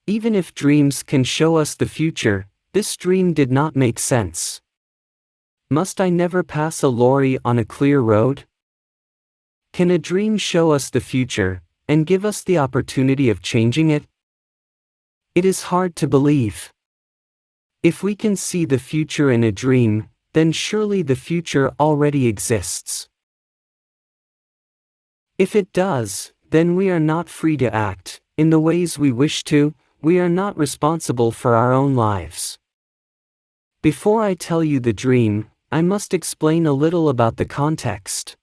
Even if dreams can show us the future, this dream did not make sense. Must I never pass a lorry on a clear road? Can a dream show us the future, and give us the opportunity of changing it? It is hard to believe. If we can see the future in a dream, then surely the future already exists. If it does, then we are not free to act in the ways we wish to. We are not responsible for our own lives. Before I tell you the dream, I must explain a little about the context.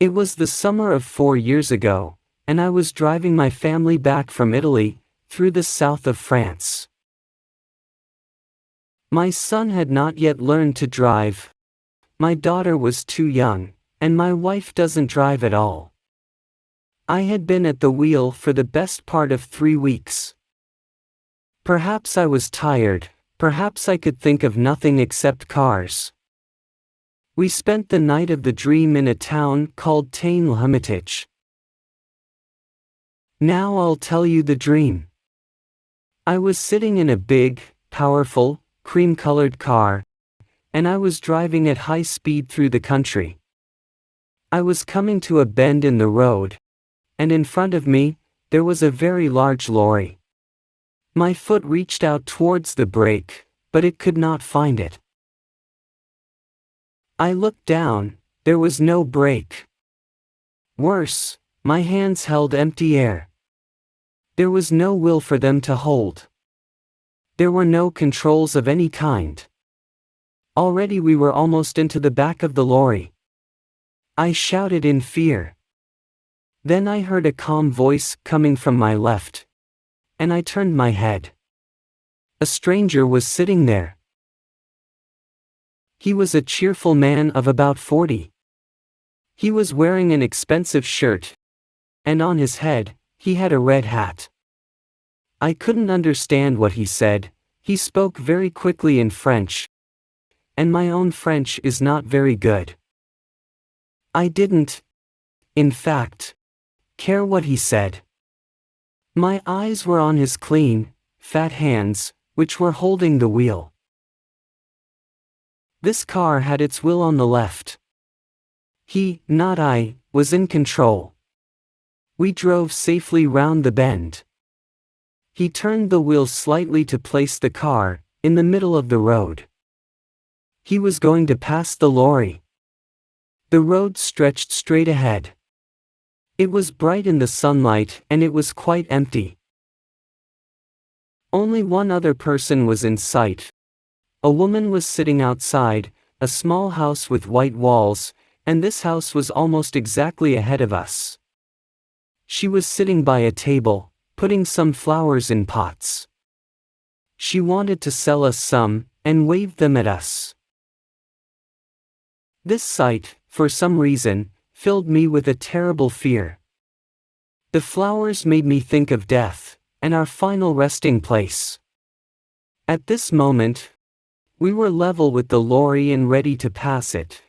It was the summer of 4 years ago, and I was driving my family back from Italy, through the south of France. My son had not yet learned to drive. My daughter was too young, and my wife doesn't drive at all. I had been at the wheel for the best part of 3 weeks. Perhaps I was tired, perhaps I could think of nothing except cars. We spent the night of the dream in a town called Tain-l'Hermitage. Now I'll tell you the dream. I was sitting in a big, powerful, cream-colored car, and I was driving at high speed through the country. I was coming to a bend in the road, and in front of me, there was a very large lorry. My foot reached out towards the brake, but it could not find it. I looked down, there was no brake. Worse, my hands held empty air. There was no wheel for them to hold. There were no controls of any kind. Already we were almost into the back of the lorry. I shouted in fear. Then I heard a calm voice coming from my left, and I turned my head. A stranger was sitting there. He was a cheerful man of about 40. He was wearing an expensive shirt, and on his head, he had a red hat. I couldn't understand what he said. He spoke very quickly in French, and my own French is not very good. I didn't, in fact, care what he said. My eyes were on his clean, fat hands, which were holding the wheel. This car had its wheel on the left. He, not I, was in control. We drove safely round the bend. He turned the wheel slightly to place the car in the middle of the road. He was going to pass the lorry. The road stretched straight ahead. It was bright in the sunlight and it was quite empty. Only one other person was in sight. A woman was sitting outside, a small house with white walls, and this house was almost exactly ahead of us. She was sitting by a table, putting some flowers in pots. She wanted to sell us some, and waved them at us. This sight, for some reason, filled me with a terrible fear. The flowers made me think of death, and our final resting place. At this moment, we were level with the lorry and ready to pass it.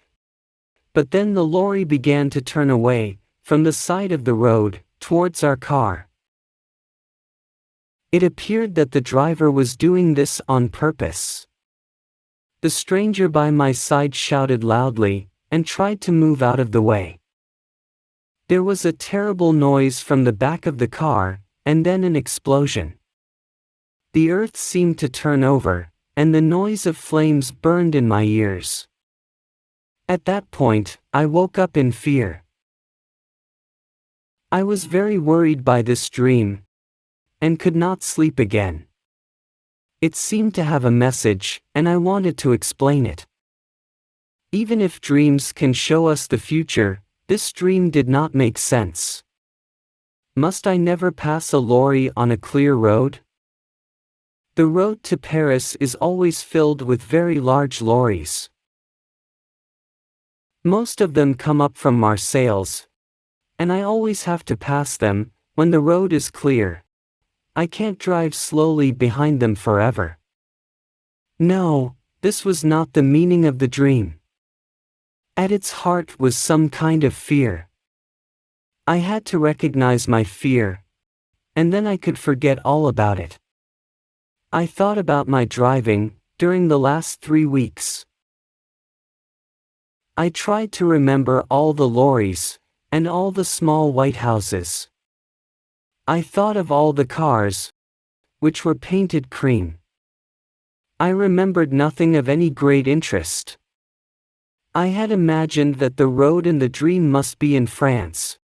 But then the lorry began to turn away, from the side of the road, towards our car. It appeared that the driver was doing this on purpose. The stranger by my side shouted loudly, and tried to move out of the way. There was a terrible noise from the back of the car, and then an explosion. The earth seemed to turn over, and the noise of flames burned in my ears. At that point, I woke up in fear. I was very worried by this dream, and could not sleep again. It seemed to have a message, and I wanted to explain it. Even if dreams can show us the future, this dream did not make sense. Must I never pass a lorry on a clear road? The road to Paris is always filled with very large lorries. Most of them come up from Marseilles, and I always have to pass them when the road is clear. I can't drive slowly behind them forever. No, this was not the meaning of the dream. At its heart was some kind of fear. I had to recognize my fear, and then I could forget all about it. I thought about my driving during the last 3 weeks. I tried to remember all the lorries and all the small white houses. I thought of all the cars, which were painted cream. I remembered nothing of any great interest. I had imagined that the road in the dream must be in France.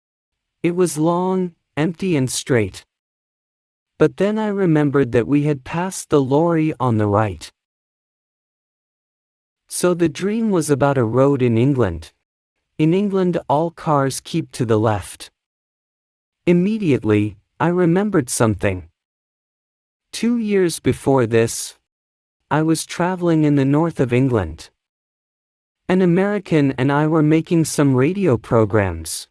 It was long, empty and straight. But then I remembered that we had passed the lorry on the right. So the dream was about a road in England. In England all cars keep to the left. Immediately, I remembered something. 2 years before this, I was traveling in the north of England. An American and I were making some radio programs.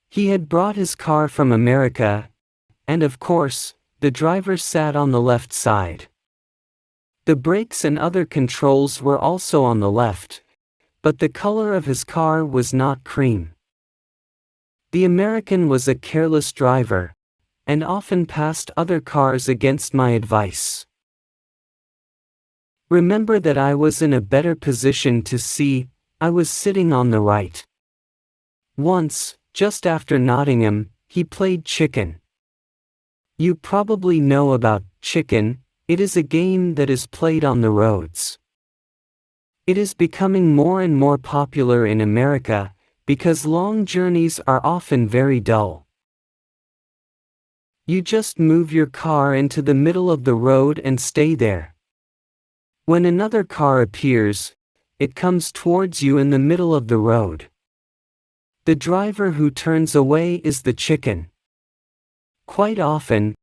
He had brought his car from America, and of course, the driver sat on the left side. The brakes and other controls were also on the left, but the color of his car was not cream. The American was a careless driver, and often passed other cars against my advice. Remember that I was in a better position to see. I was sitting on the right. Once, just after Nottingham, he played chicken. You probably know about chicken. It is a game that is played on the roads. It is becoming more and more popular in America, because long journeys are often very dull. You just move your car into the middle of the road and stay there. When another car appears, it comes towards you in the middle of the road. The driver who turns away is the chicken. Quite often,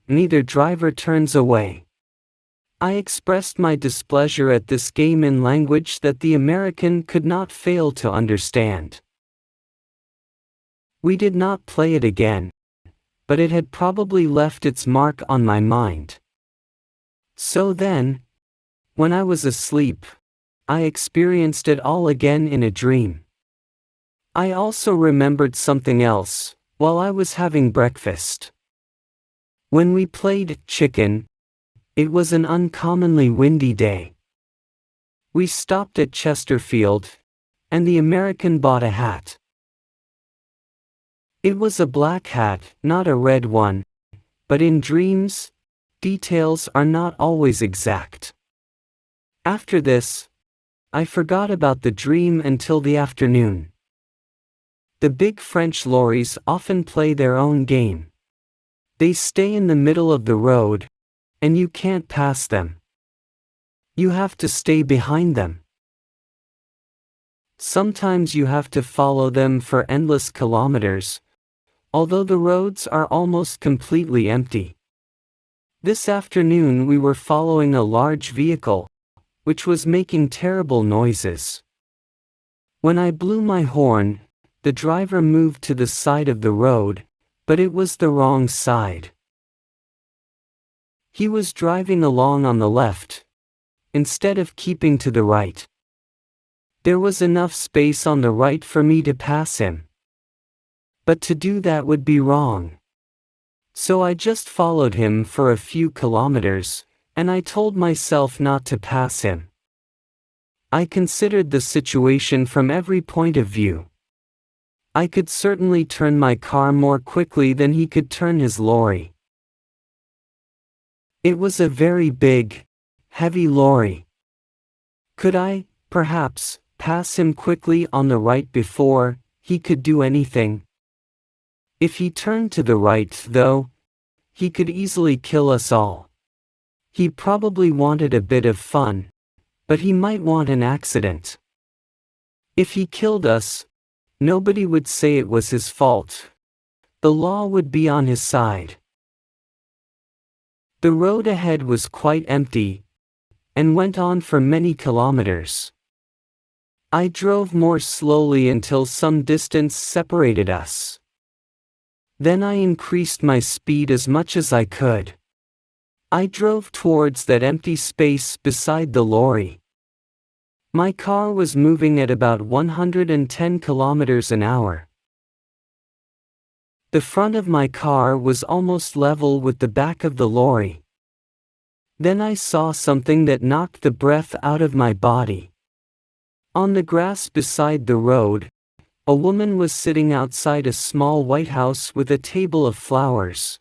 neither driver turns away. I expressed my displeasure at this game in language that the American could not fail to understand. We did not play it again, but it had probably left its mark on my mind. So then, when I was asleep, I experienced it all again in a dream. I also remembered something else while I was having breakfast. When we played chicken, it was an uncommonly windy day. We stopped at Chesterfield, and the American bought a hat. It was a black hat, not a red one, but in dreams, details are not always exact. After this, I forgot about the dream until the afternoon. The big French lorries often play their own game. They stay in the middle of the road, and you can't pass them. You have to stay behind them. Sometimes you have to follow them for endless kilometers, although the roads are almost completely empty. This afternoon we were following a large vehicle, which was making terrible noises. When I blew my horn, the driver moved to the side of the road, but it was the wrong side. He was driving along on the left, instead of keeping to the right. There was enough space on the right for me to pass him. But to do that would be wrong. So I just followed him for a few kilometers, and I told myself not to pass him. I considered the situation from every point of view. I could certainly turn my car more quickly than he could turn his lorry. It was a very big, heavy lorry. Could I, perhaps, pass him quickly on the right before he could do anything? If he turned to the right, though, he could easily kill us all. He probably wanted a bit of fun, but he might want an accident. If he killed us, nobody would say it was his fault. The law would be on his side. The road ahead was quite empty, and went on for many kilometers. I drove more slowly until some distance separated us. Then I increased my speed as much as I could. I drove towards that empty space beside the lorry. My car was moving at about 110 kilometers an hour. The front of my car was almost level with the back of the lorry. Then I saw something that knocked the breath out of my body. On the grass beside the road, a woman was sitting outside a small white house with a table of flowers.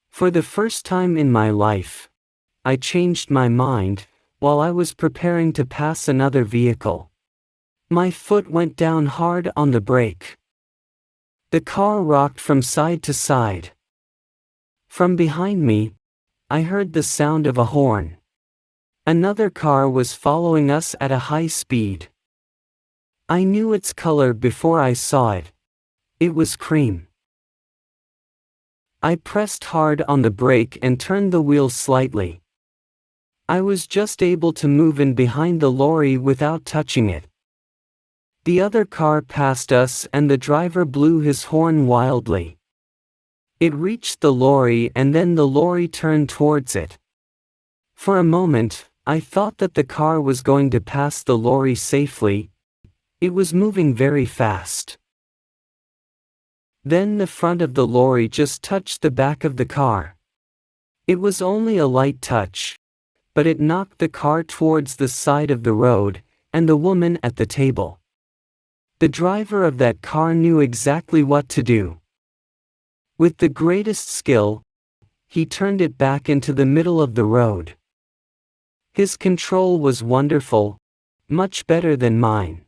For the first time in my life, I changed my mind while I was preparing to pass another vehicle. My foot went down hard on the brake. The car rocked from side to side. From behind me, I heard the sound of a horn. Another car was following us at a high speed. I knew its color before I saw it. It was cream. I pressed hard on the brake and turned the wheel slightly. I was just able to move in behind the lorry without touching it. The other car passed us and the driver blew his horn wildly. It reached the lorry and then the lorry turned towards it. For a moment, I thought that the car was going to pass the lorry safely. It was moving very fast. Then the front of the lorry just touched the back of the car. It was only a light touch, but it knocked the car towards the side of the road, and the woman at the table. The driver of that car knew exactly what to do. With the greatest skill, he turned it back into the middle of the road. His control was wonderful, much better than mine.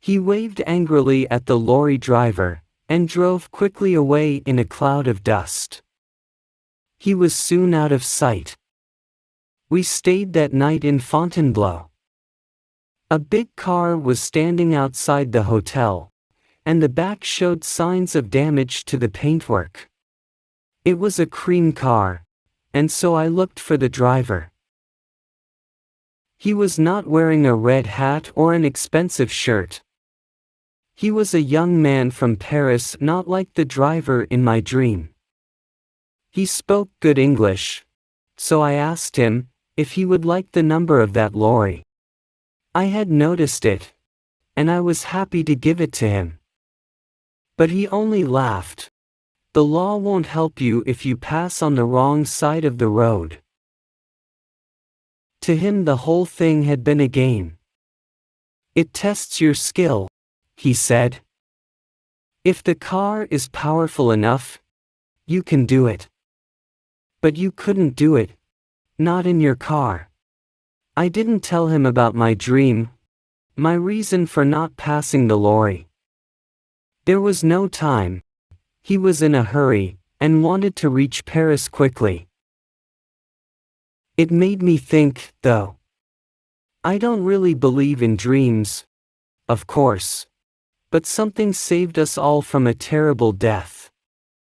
He waved angrily at the lorry driver, and drove quickly away in a cloud of dust. He was soon out of sight. We stayed that night in Fontainebleau. A big car was standing outside the hotel, and the back showed signs of damage to the paintwork. It was a cream car, and so I looked for the driver. He was not wearing a red hat or an expensive shirt. He was a young man from Paris, not like the driver in my dream. He spoke good English, so I asked him if he would like the number of that lorry. I had noticed it, and I was happy to give it to him. But he only laughed. The law won't help you if you pass on the wrong side of the road. To him the whole thing had been a game. It tests your skill, he said. If the car is powerful enough, you can do it. But you couldn't do it, not in your car. I didn't tell him about my dream, my reason for not passing the lorry. There was no time. He was in a hurry, and wanted to reach Paris quickly. It made me think, though. I don't really believe in dreams, of course. But something saved us all from a terrible death.